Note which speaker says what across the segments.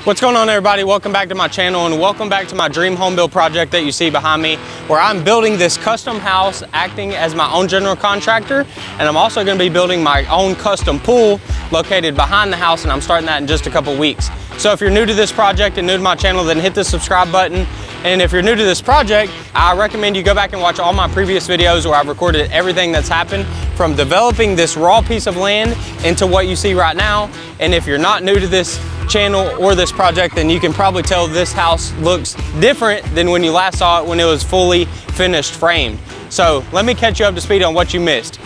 Speaker 1: What's going on, everybody? Welcome back to my channel and welcome back to my dream home build project that you see behind me, where I'm building this custom house acting as my own general contractor, and I'm also going to be building my own custom pool located behind the house, and I'm starting that in just a couple weeks. So if you're new to this project and new to my channel, then hit the subscribe button. And if you're new to this project, I recommend you go back and watch all my previous videos where I've recorded everything that's happened from developing this raw piece of land into what you see right now. And if you're not new to this channel or this project, then you can probably tell this house looks different than when you last saw it when it was fully finished framed. So let me catch you up to speed on what you missed.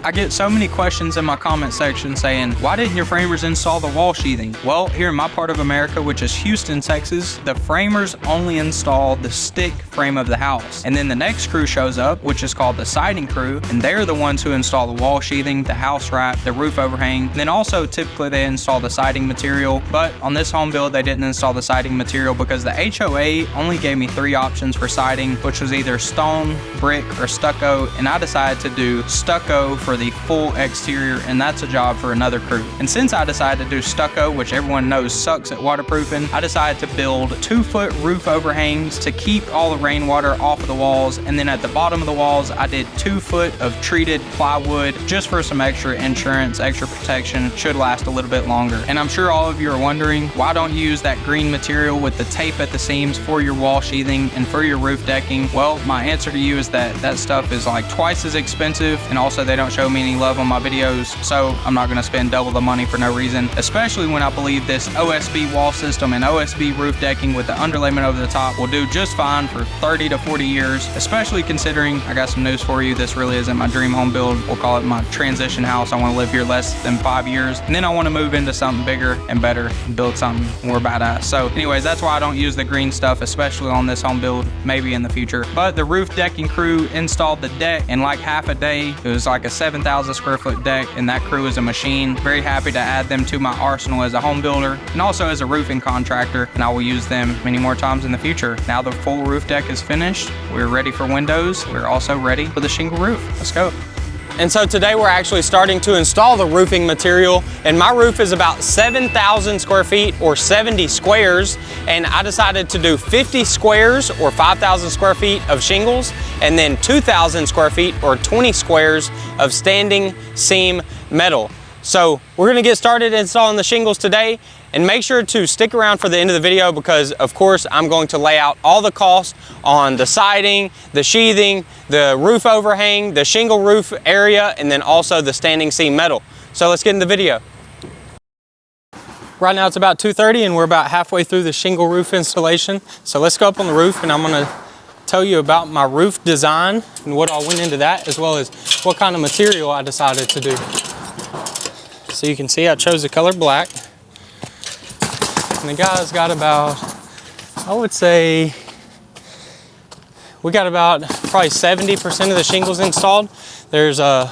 Speaker 2: I get so many questions in my comment section saying, why didn't your framers install the wall sheathing? Well, here in my part of America, which is Houston, Texas, the framers only install the stick frame of the house. And then the next crew shows up, which is called the siding crew, and they're the ones who install the wall sheathing, the house wrap, the roof overhang. And then also typically they install the siding material, but on this home build, they didn't install the siding material because the HOA only gave me 3 options for siding, which was either stone, brick, or stucco, and I decided to do stucco for the full exterior, and that's a job for another crew. And since I decided to do stucco, which everyone knows sucks at waterproofing, I decided to build 2-foot roof overhangs to keep all the rainwater off of the walls, and then at the bottom of the walls I did 2 foot of treated plywood just for some extra insurance, extra protection, should last a little bit longer. And I'm sure all of you are wondering, why don't you use that green material with the tape at the seams for your wall sheathing and for your roof decking? Well, my answer to you is that that stuff is like twice as expensive, and also they don't show me any love on my videos, so I'm not going to spend double the money for no reason, especially when I believe this OSB wall system and OSB roof decking with the underlayment over the top will do just fine for 30 to 40 years, especially considering, I got some news for you, this really isn't my dream home build. We'll call it my transition house. I want to live here less than 5 years, and then I want to move into something bigger and better and build something more badass. So anyways, that's why I don't use the green stuff, especially on this home build, maybe in the future. But the roof decking crew installed the deck in like half a day. It was like a 7,000 square foot deck, and that crew is a machine. Very happy to add them to my arsenal as a home builder and also as a roofing contractor, and I will use them many more times in the future. Now the full roof deck is finished, we're ready for windows, we're also ready for the shingle roof. Let's go.
Speaker 1: And so today we're actually starting to install the roofing material, and my roof is about 7,000 square feet or 70 squares, and I decided to do 50 squares or 5,000 square feet of shingles, and then 2,000 square feet or 20 squares of standing seam metal. So we're gonna get started installing the shingles today, and make sure to stick around for the end of the video because of course I'm going to lay out all the costs on the siding, the sheathing, the roof overhang, the shingle roof area, and then also the standing seam metal. So let's get in the video. Right now it's about 2:30 and we're about halfway through the shingle roof installation. So let's go up on the roof and I'm gonna tell you about my roof design and what all went into that, as well as what kind of material I decided to do. So you can see I chose the color black. And the guys got about, I would say, we got about probably 70% of the shingles installed. There's 5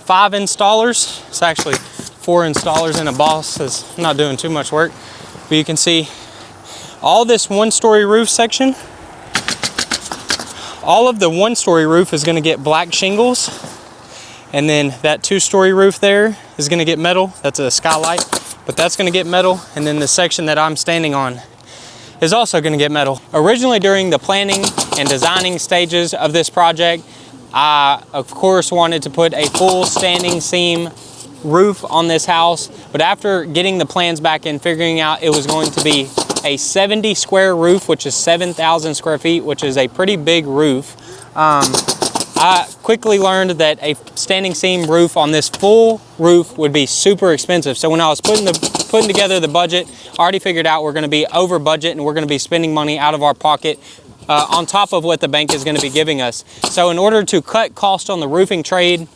Speaker 1: installers. It's actually 4 installers and a boss that's not doing too much work. But you can see all this 1-story roof section. All of the 1-story roof is gonna get black shingles. And then that 2-story roof there is gonna get metal. That's a skylight, but that's gonna get metal. And then the section that I'm standing on is also gonna get metal. Originally during the planning and designing stages of this project, I of course wanted to put a full standing seam roof on this house, but after getting the plans back and figuring out it was going to be a 70 square roof, which is 7,000 square feet, which is a pretty big roof, I quickly learned that a standing seam roof on this full roof would be super expensive. So when I was putting together the budget, I already figured out we're gonna be over budget and we're gonna be spending money out of our pocket on top of what the bank is gonna be giving us. So in order to cut cost on the roofing trade,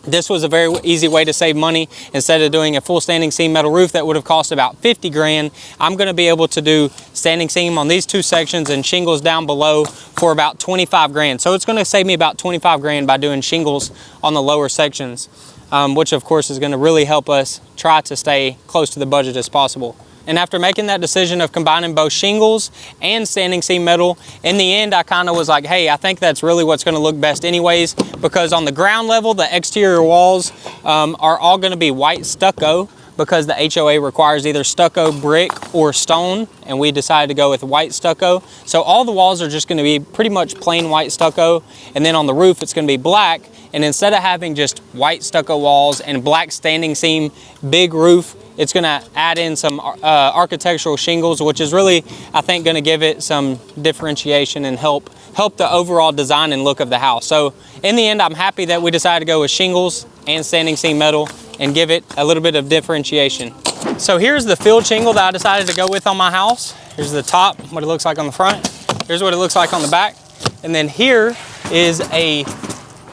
Speaker 1: this was a very easy way to save money. Instead of doing a full standing seam metal roof that would have cost about 50 grand, I'm gonna be able to do standing seam on these 2 sections and shingles down below for about 25 grand. So it's gonna save me about 25 grand by doing shingles on the lower sections, which of course is gonna really help us try to stay close to the budget as possible. And after making that decision of combining both shingles and standing seam metal, in the end I kind of was like, hey, I think that's really what's going to look best anyways, because on the ground level the exterior walls are all going to be white stucco, because the HOA requires either stucco, brick, or stone, and we decided to go with white stucco. So all the walls are just going to be pretty much plain white stucco, and then on the roof it's going to be black. And instead of having just white stucco walls and black standing seam, big roof, it's going to add in some architectural shingles, which is really, I think, going to give it some differentiation and help the overall design and look of the house. So in the end, I'm happy that we decided to go with shingles and standing seam metal and give it a little bit of differentiation. So here's the field shingle that I decided to go with on my house. Here's the top, what it looks like on the front. Here's what it looks like on the back. And then here is a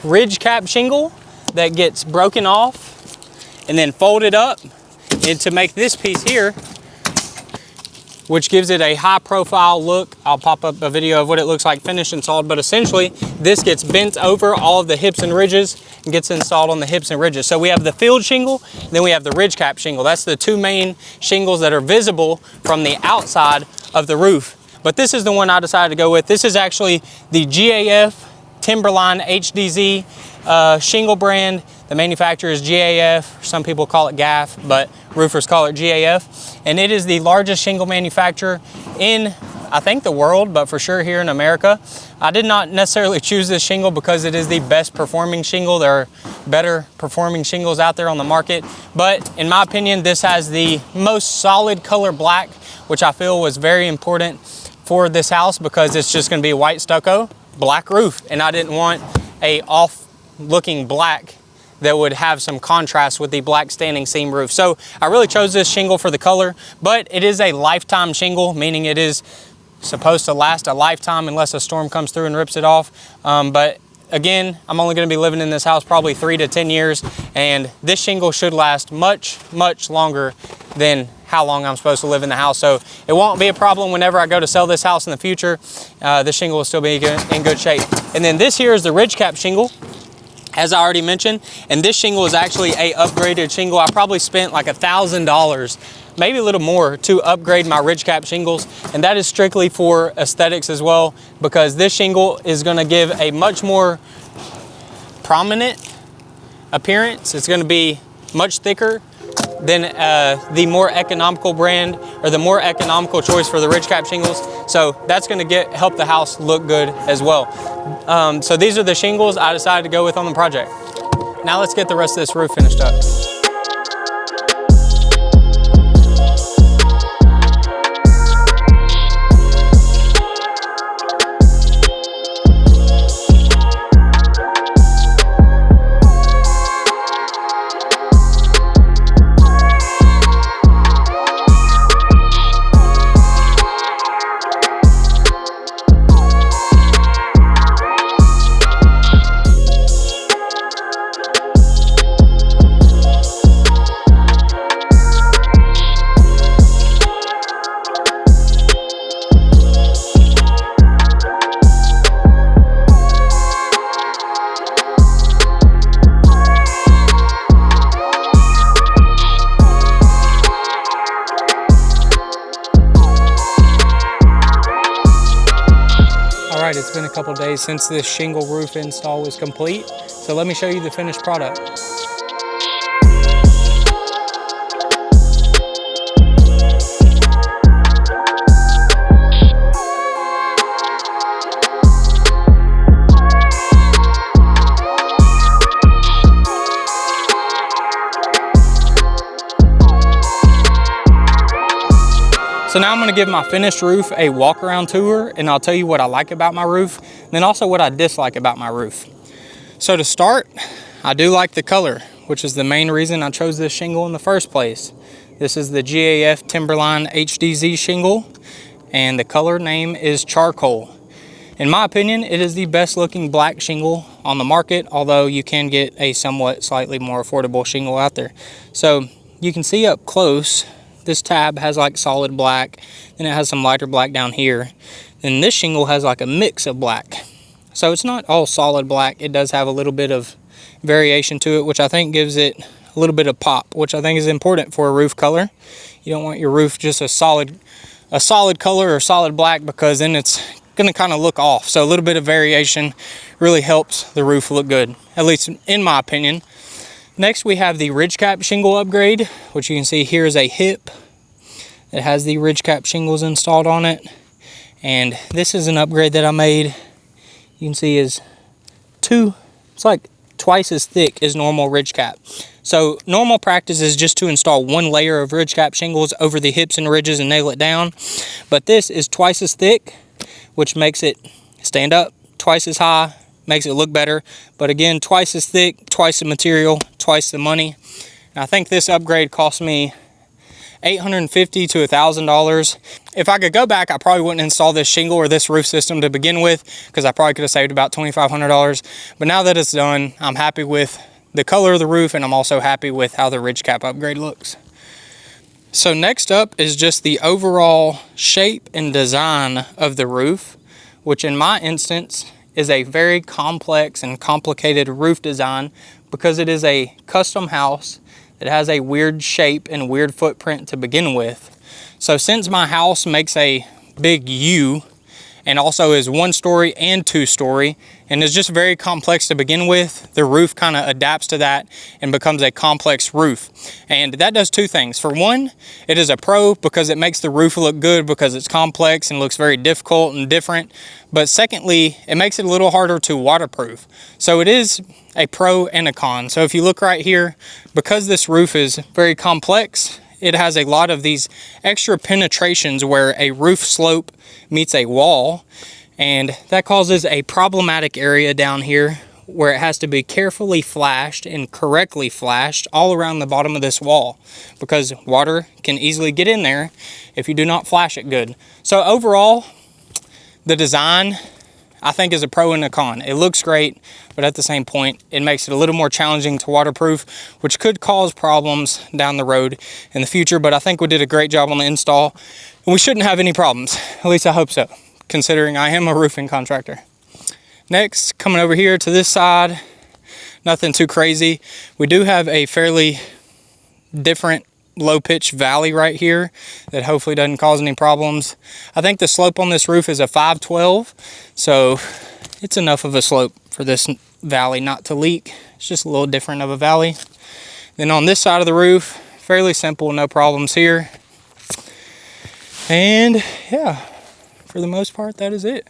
Speaker 1: ridge cap shingle that gets broken off and then folded up, and to make this piece here, which gives it a high profile look. I'll pop up a video of what it looks like finished installed, but essentially this gets bent over all of the hips and ridges and gets installed on the hips and ridges. So we have the field shingle, then we have the ridge cap shingle. That's the two main shingles that are visible from the outside of the roof. But this is the one I decided to go with. This is actually the GAF Timberline HDZ shingle brand. The manufacturer is GAF. Some people call it GAF, but roofers call it GAF. And it is the largest shingle manufacturer in, I think, the world, but for sure here in America. I did not necessarily choose this shingle because it is the best performing shingle. There are better performing shingles out there on the market. But in my opinion, this has the most solid color black, which I feel was very important for this house because it's just going to be white stucco, black roof. And I didn't want a off looking black that would have some contrast with the black standing seam roof. So I really chose this shingle for the color, but it is a lifetime shingle, meaning it is supposed to last a lifetime unless a storm comes through and rips it off. But again, I'm only gonna be living in this house probably 3 to 10 years, and this shingle should last much, much longer than how long I'm supposed to live in the house. So it won't be a problem whenever I go to sell this house in the future. This shingle will still be in good shape. And then this here is the ridge cap shingle, as I already mentioned, and this shingle is actually a upgraded shingle. I probably spent like $1,000, maybe a little more, to upgrade my ridge cap shingles, and that is strictly for aesthetics as well, because this shingle is going to give a much more prominent appearance. It's going to be much thicker than the more economical brand, or the more economical choice for the ridge cap shingles. So that's going to help the house look good as well. So these are the shingles I decided to go with on the project. Now let's get the rest of this roof finished up. It's been a couple days since this shingle roof install was complete, so let me show you the finished product. So now I'm gonna give my finished roof a walk around tour, and I'll tell you what I like about my roof, and then also what I dislike about my roof. So to start, I do like the color, which is the main reason I chose this shingle in the first place. This is the GAF Timberline HDZ shingle, and the color name is charcoal. In my opinion, it is the best looking black shingle on the market, although you can get a somewhat slightly more affordable shingle out there. So you can see up close, this tab has like solid black, and it has some lighter black down here. Then this shingle has like a mix of black. So it's not all solid black. It does have a little bit of variation to it, which I think gives it a little bit of pop, which I think is important for a roof color. You don't want your roof just a solid color or solid black, because then it's gonna kind of look off. So a little bit of variation really helps the roof look good, at least in my opinion. Next, we have the ridge cap shingle upgrade, which you can see here is a hip that has the ridge cap shingles installed on it. And this is an upgrade that I made. You can see is it's like twice as thick as normal ridge cap. So normal practice is just to install one layer of ridge cap shingles over the hips and ridges and nail it down. But this is twice as thick, which makes it stand up twice as high, makes it look better. But again, twice as thick, twice the material, twice the money. And I think this upgrade cost me $850 to $1,000. If I could go back, I probably wouldn't install this shingle or this roof system to begin with, because I probably could have saved about $2,500. But now that it's done, I'm happy with the color of the roof, and I'm also happy with how the ridge cap upgrade looks. So next up is just the overall shape and design of the roof, which in my instance is a very complex and complicated roof design because it is a custom house. It has a weird shape and weird footprint to begin with. So since my house makes a big U and also is 1-story and 2-story and is just very complex to begin with, the roof kind of adapts to that and becomes a complex roof. And that does two things. For one, it is a pro because it makes the roof look good because it's complex and looks very difficult and different. But secondly, it makes it a little harder to waterproof. So it is a pro and a con. So if you look right here, because this roof is very complex, it has a lot of these extra penetrations where a roof slope meets a wall, and that causes a problematic area down here where it has to be carefully flashed and correctly flashed all around the bottom of this wall, because water can easily get in there if you do not flash it good. So overall, the design, I think, is a pro and a con. It looks great, but at the same point, it makes it a little more challenging to waterproof, which could cause problems down the road in the future. But I think we did a great job on the install, and we shouldn't have any problems. At least I hope so, considering I am a roofing contractor. Next, coming over here to this side, nothing too crazy. We do have a fairly different low pitch valley right here that hopefully doesn't cause any problems. I think the slope on this roof is a 512, so it's enough of a slope for this valley not to leak. It's just a little different of a valley. Then on this side of the roof, fairly simple, no problems here. And yeah, for the most part, that is it.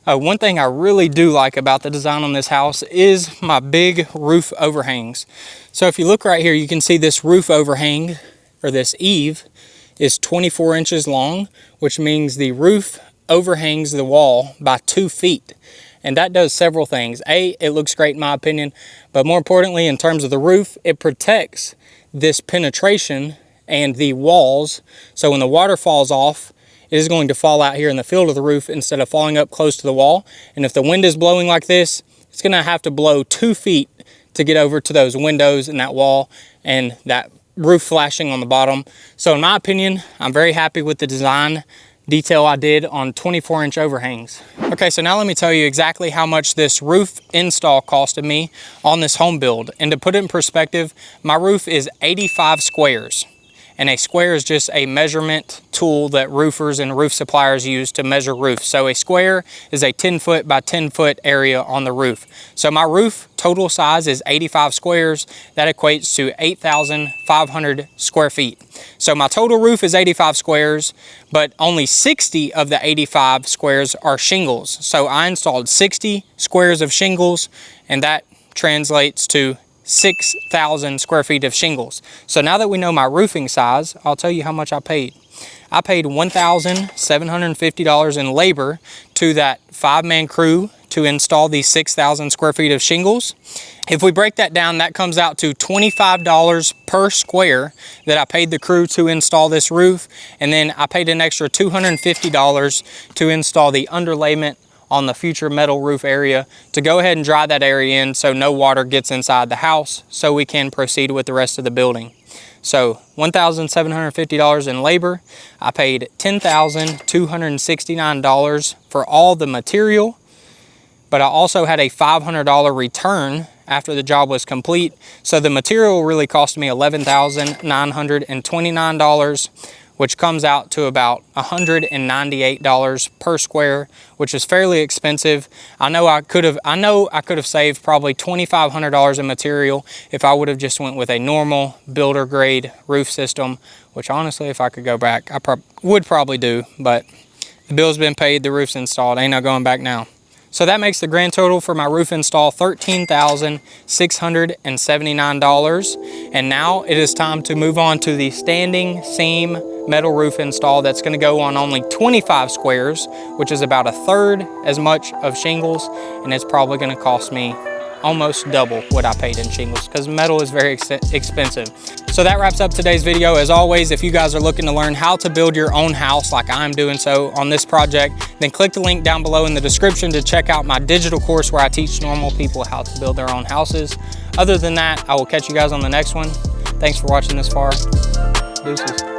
Speaker 1: One thing I really do like about the design on this house is my big roof overhangs. So if you look right here, you can see this roof overhang, or this eave, is 24 inches long, which means the roof overhangs the wall by 2 feet. And that does several things. A, it looks great in my opinion, but more importantly, in terms of the roof, it protects this penetration and the walls. So when the water falls off, it is going to fall out here in the field of the roof instead of falling up close to the wall. And if the wind is blowing like this, it's going to have to blow 2 feet to get over to those windows and that wall and that roof flashing on the bottom. So in my opinion, I'm very happy with the design detail I did on 24-inch overhangs. Okay, so now let me tell you exactly how much this roof install costed me on this home build. And to put it in perspective, my roof is 85 squares. And a square is just a measurement tool that roofers and roof suppliers use to measure roofs. So a square is a 10-foot by 10-foot area on the roof. So my roof total size is 85 squares. That equates to 8,500 square feet. So my total roof is 85 squares, but only 60 of the 85 squares are shingles. So I installed 60 squares of shingles, and that translates to 6,000 square feet of shingles. So now that we know my roofing size, I'll tell you how much I paid. I paid $1,750 in labor to that 5-man crew to install these 6,000 square feet of shingles. If we break that down, that comes out to $25 per square that I paid the crew to install this roof. And then I paid an extra $250 to install the underlayment on the future metal roof area to go ahead and dry that area in so no water gets inside the house, so we can proceed with the rest of the building. So $1,750 in labor. I paid $10,269 for all the material, but I also had a $500 return after the job was complete. So the material really cost me $11,929, which comes out to about $198 per square, which is fairly expensive. I know I could have saved probably $2,500 in material if I would have just went with a normal builder grade roof system, which honestly, if I could go back, I would probably do, but the bill's been paid, the roof's installed, ain't no going back now. So that makes the grand total for my roof install $13,679. And now it is time to move on to the standing seam metal roof install that's going to go on only 25 squares, which is about a third as much of shingles, and it's probably going to cost me almost double what I paid in shingles because metal is very expensive. So that wraps up today's video. As always, if you guys are looking to learn how to build your own house like I'm doing so on this project, then click the link down below in the description to check out my digital course where I teach normal people how to build their own houses. Other than that, I will catch you guys on the next one. Thanks for watching this far. Deuces.